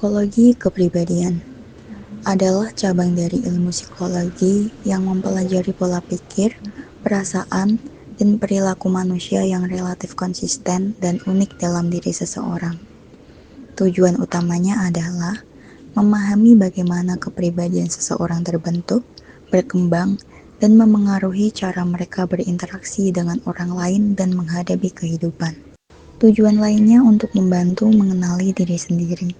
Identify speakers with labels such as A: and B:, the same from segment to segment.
A: Psikologi kepribadian adalah cabang dari ilmu psikologi yang mempelajari pola pikir, perasaan, dan perilaku manusia yang relatif konsisten dan unik dalam diri seseorang. Tujuan utamanya adalah memahami bagaimana kepribadian seseorang terbentuk, berkembang, dan memengaruhi cara mereka berinteraksi dengan orang lain dan menghadapi kehidupan. Tujuan lainnya untuk membantu mengenali diri sendiri.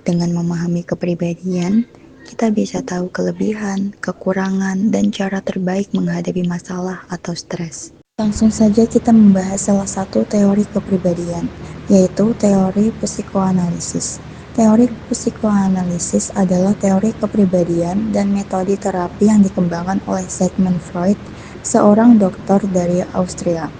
A: Dengan memahami kepribadian, kita bisa tahu kelebihan, kekurangan, dan cara terbaik menghadapi masalah atau stres. Langsung saja kita membahas salah satu teori kepribadian, yaitu teori psikoanalisis. Teori psikoanalisis adalah teori kepribadian dan metode terapi yang dikembangkan oleh Sigmund Freud, seorang dokter dari Austria.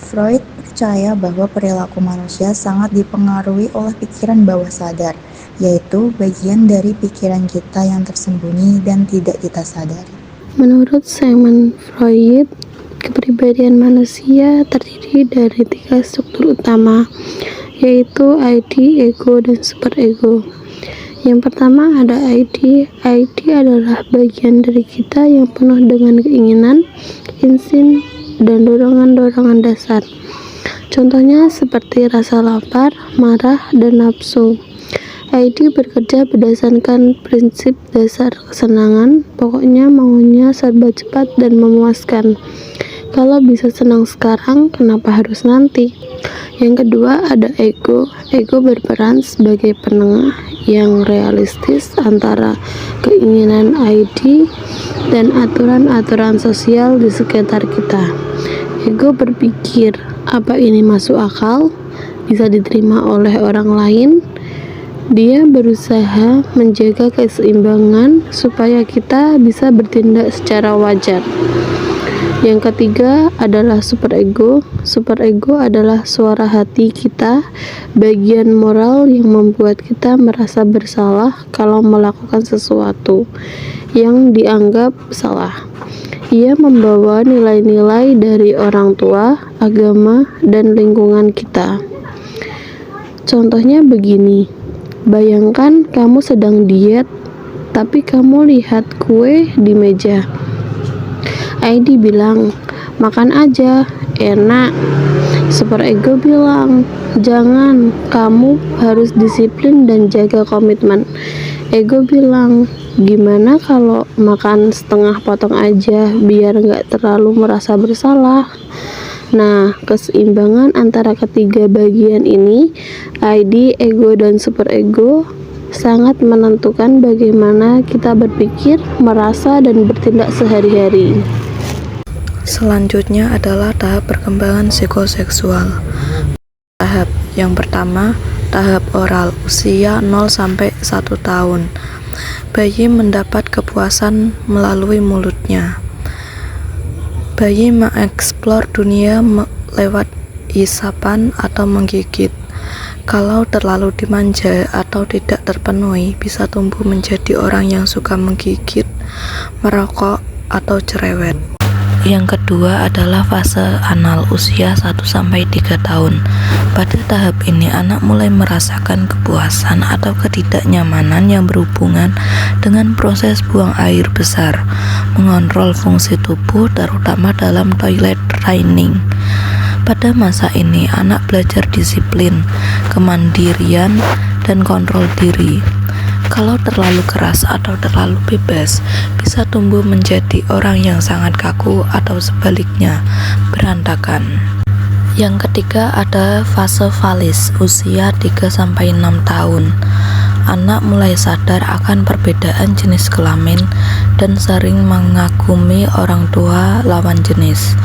A: Freud percaya bahwa perilaku manusia sangat dipengaruhi oleh pikiran bawah sadar, yaitu bagian dari pikiran kita yang tersembunyi dan tidak kita sadari.
B: Menurut Sigmund Freud, kepribadian manusia terdiri dari 3 struktur utama, yaitu ID, ego, dan superego. Yang pertama ada ID. ID adalah bagian dari kita yang penuh dengan keinginan, insting, dan dorongan-dorongan dasar. Contohnya seperti rasa lapar, marah, dan nafsu. ID bekerja berdasarkan prinsip dasar kesenangan, pokoknya maunya serba cepat dan memuaskan. Kalau bisa senang sekarang, kenapa harus nanti? Yang kedua ada ego. Ego berperan sebagai penengah yang realistis antara keinginan ID dan aturan-aturan sosial di sekitar kita. Ego berpikir, apa ini masuk akal? Bisa diterima oleh orang lain? Dia berusaha menjaga keseimbangan supaya kita bisa bertindak secara wajar. Yang ketiga adalah superego. Superego adalah suara hati kita, bagian moral yang membuat kita merasa bersalah kalau melakukan sesuatu yang dianggap salah. Ia membawa nilai-nilai dari orang tua, agama, dan lingkungan kita. Contohnya begini, bayangkan kamu sedang diet, tapi kamu lihat kue di meja. ID bilang, makan aja, enak. Superego bilang, jangan, kamu harus disiplin dan jaga komitmen. Ego bilang, gimana kalau makan setengah potong aja biar nggak terlalu merasa bersalah. Nah, keseimbangan antara ketiga bagian ini, ID, ego, dan superego, sangat menentukan bagaimana kita berpikir, merasa, dan bertindak sehari-hari.
C: Selanjutnya adalah tahap perkembangan psikoseksual. Tahap yang pertama, tahap oral, usia 0-1 tahun. Bayi mendapat kepuasan melalui mulutnya. Bayi mengeksplor dunia lewat isapan atau menggigit. Kalau terlalu dimanja atau tidak terpenuhi, bisa tumbuh menjadi orang yang suka menggigit, merokok, atau cerewet. Yang kedua adalah fase anal, usia 1-3 tahun. Pada tahap ini anak mulai merasakan kepuasan atau ketidaknyamanan yang berhubungan dengan proses buang air besar, mengontrol fungsi tubuh terutama dalam toilet training. Pada masa ini anak belajar disiplin, kemandirian, dan kontrol diri. Kalau terlalu keras atau terlalu bebas, bisa tumbuh menjadi orang yang sangat kaku atau sebaliknya, berantakan. Yang ketiga ada fase falis, usia 3-6 tahun. Anak mulai sadar akan perbedaan jenis kelamin dan sering mengagumi orang tua lawan jenis.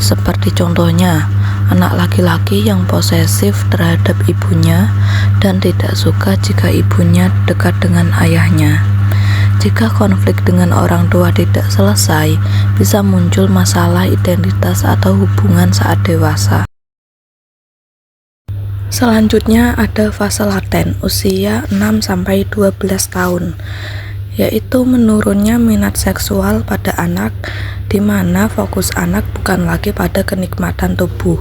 C: Seperti contohnya, anak laki-laki yang posesif terhadap ibunya dan tidak suka jika ibunya dekat dengan ayahnya. Jika konflik dengan orang tua tidak selesai, bisa muncul masalah identitas atau hubungan saat dewasa. Selanjutnya ada fase laten, usia 6-12 tahun, yaitu menurunnya minat seksual pada anak, di mana fokus anak bukan lagi pada kenikmatan tubuh,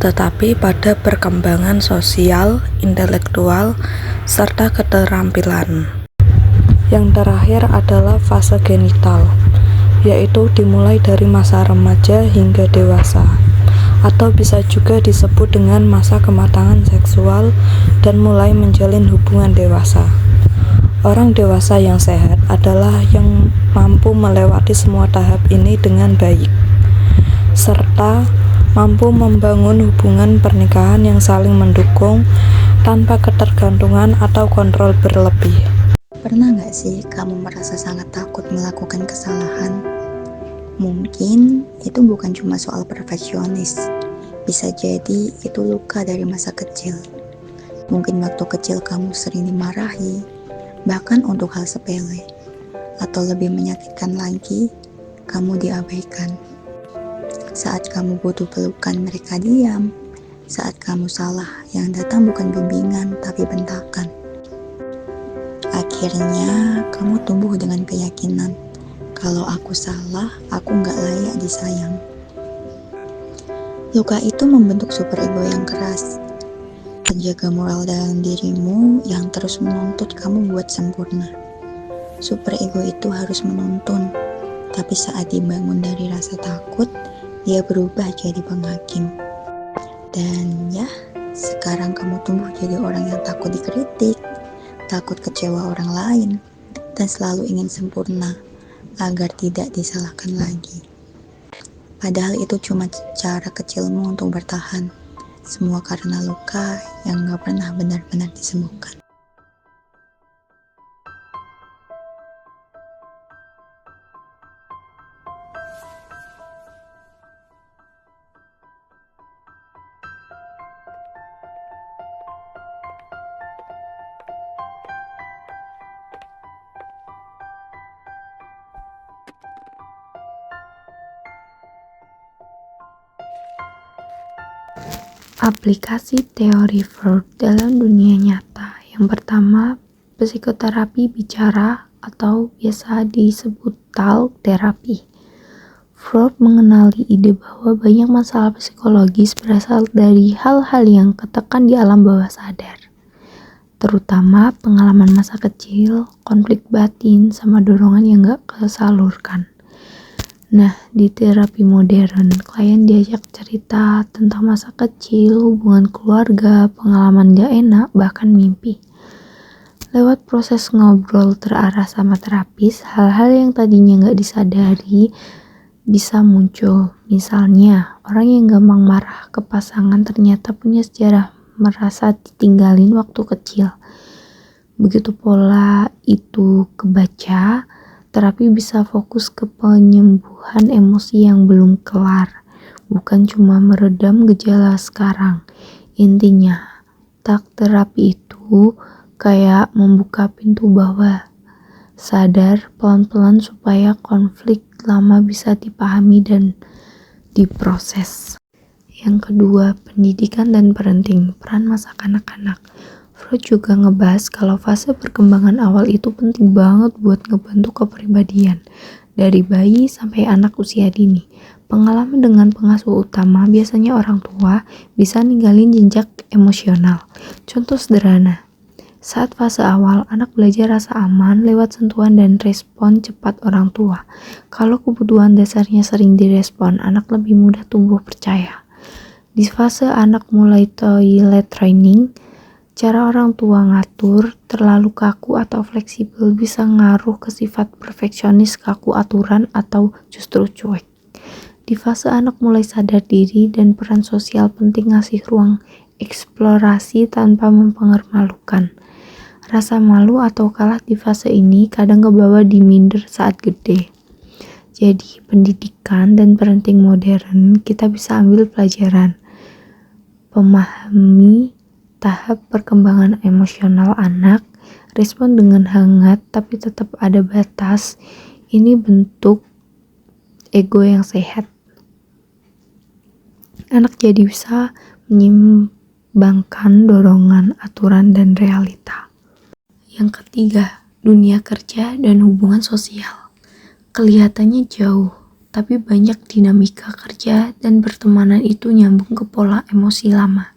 C: tetapi pada perkembangan sosial, intelektual, serta keterampilan. Yang terakhir adalah fase genital, yaitu dimulai dari masa remaja hingga dewasa, atau bisa juga disebut dengan masa kematangan seksual dan mulai menjalin hubungan dewasa. Orang dewasa yang sehat adalah yang mampu melewati semua tahap ini dengan baik, serta mampu membangun hubungan pernikahan yang saling mendukung tanpa ketergantungan atau kontrol berlebih.
A: Pernah nggak sih kamu merasa sangat takut melakukan kesalahan? Mungkin itu bukan cuma soal perfeksionis, bisa jadi itu luka dari masa kecil. Mungkin waktu kecil kamu sering dimarahi, bahkan untuk hal sepele, atau lebih menyakitkan lagi, kamu diabaikan. Saat kamu butuh pelukan, mereka diam. Saat kamu salah, yang datang bukan bimbingan tapi bentakan. Akhirnya, kamu tumbuh dengan keyakinan kalau aku salah, aku nggak layak disayang. Luka itu membentuk superego yang keras, penjaga moral dalam dirimu yang terus menuntut kamu buat sempurna. Superego itu harus menuntun, tapi saat dibangun dari rasa takut, dia berubah jadi penghakim. Dan ya, sekarang kamu tumbuh jadi orang yang takut dikritik, takut kecewa orang lain, dan selalu ingin sempurna agar tidak disalahkan lagi. Padahal itu cuma cara kecilmu untuk bertahan. Semua karena luka yang gak pernah benar-benar disembuhkan.
B: Aplikasi teori Freud dalam dunia nyata. Yang pertama, psikoterapi bicara atau biasa disebut talk terapi. Freud mengenali ide bahwa banyak masalah psikologis berasal dari hal-hal yang ketekan di alam bawah sadar, terutama pengalaman masa kecil, konflik batin, sama dorongan yang gak kesalurkan. Nah, di terapi modern, klien diajak cerita tentang masa kecil, hubungan keluarga, pengalaman gak enak, bahkan mimpi. Lewat proses ngobrol terarah sama terapis, hal-hal yang tadinya gak disadari bisa muncul. Misalnya, orang yang gampang marah ke pasangan ternyata punya sejarah merasa ditinggalin waktu kecil. Begitu pola itu kebaca, terapi bisa fokus ke penyembuhan emosi yang belum kelar, bukan cuma meredam gejala sekarang. Intinya, talk terapi itu kayak membuka pintu bawah sadar pelan-pelan supaya konflik lama bisa dipahami dan diproses. Yang kedua, pendidikan dan parenting, peran masa kanak-kanak. Freud juga ngebahas kalau fase perkembangan awal itu penting banget buat ngebentuk kepribadian dari bayi sampai anak usia dini. Pengalaman dengan pengasuh utama, biasanya orang tua, bisa ninggalin jejak emosional. Contoh sederhana, saat fase awal, anak belajar rasa aman lewat sentuhan dan respon cepat orang tua. Kalau kebutuhan dasarnya sering direspon, anak lebih mudah tumbuh percaya. Di fase anak mulai toilet training, cara orang tua ngatur terlalu kaku atau fleksibel bisa ngaruh ke sifat perfeksionis, kaku aturan, atau justru cuek. Di fase anak mulai sadar diri dan peran sosial penting ngasih ruang eksplorasi tanpa mempermalukan. Rasa malu atau kalah di fase ini kadang kebawa di minder saat gede. Jadi, pendidikan dan parenting modern kita bisa ambil pelajaran. Pemahami tahap perkembangan emosional anak, respon dengan hangat tapi tetap ada batas. Ini bentuk ego yang sehat. Anak jadi bisa menyimbangkan dorongan, aturan, dan realita. Yang ketiga, dunia kerja dan hubungan sosial. Kelihatannya jauh, tapi banyak dinamika kerja dan pertemanan itu nyambung ke pola emosi lama.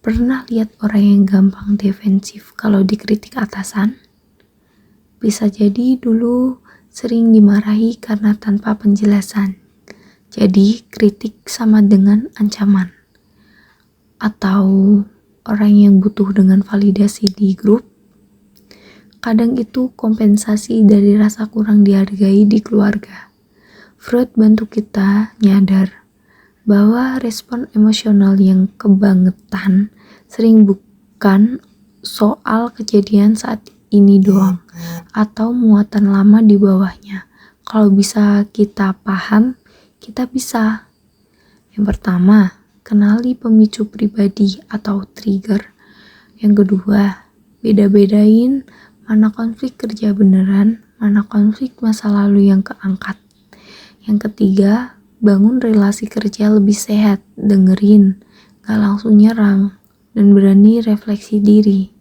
B: Pernah lihat orang yang gampang defensif kalau dikritik atasan? Bisa jadi dulu sering dimarahi karena tanpa penjelasan. Jadi kritik sama dengan ancaman. Atau orang yang butuh dengan validasi di grup. Kadang itu kompensasi dari rasa kurang dihargai di keluarga. Freud bantu kita nyadar bahwa respon emosional yang kebangetan sering bukan soal kejadian saat ini doang, atau muatan lama di bawahnya. Kalau bisa kita paham, kita bisa. Yang pertama, kenali pemicu pribadi atau trigger. Yang kedua, beda-bedain mana konflik kerja beneran, mana konflik masa lalu yang keangkat. Yang ketiga, bangun relasi kerja lebih sehat, dengerin, gak langsung nyerang, dan berani refleksi diri.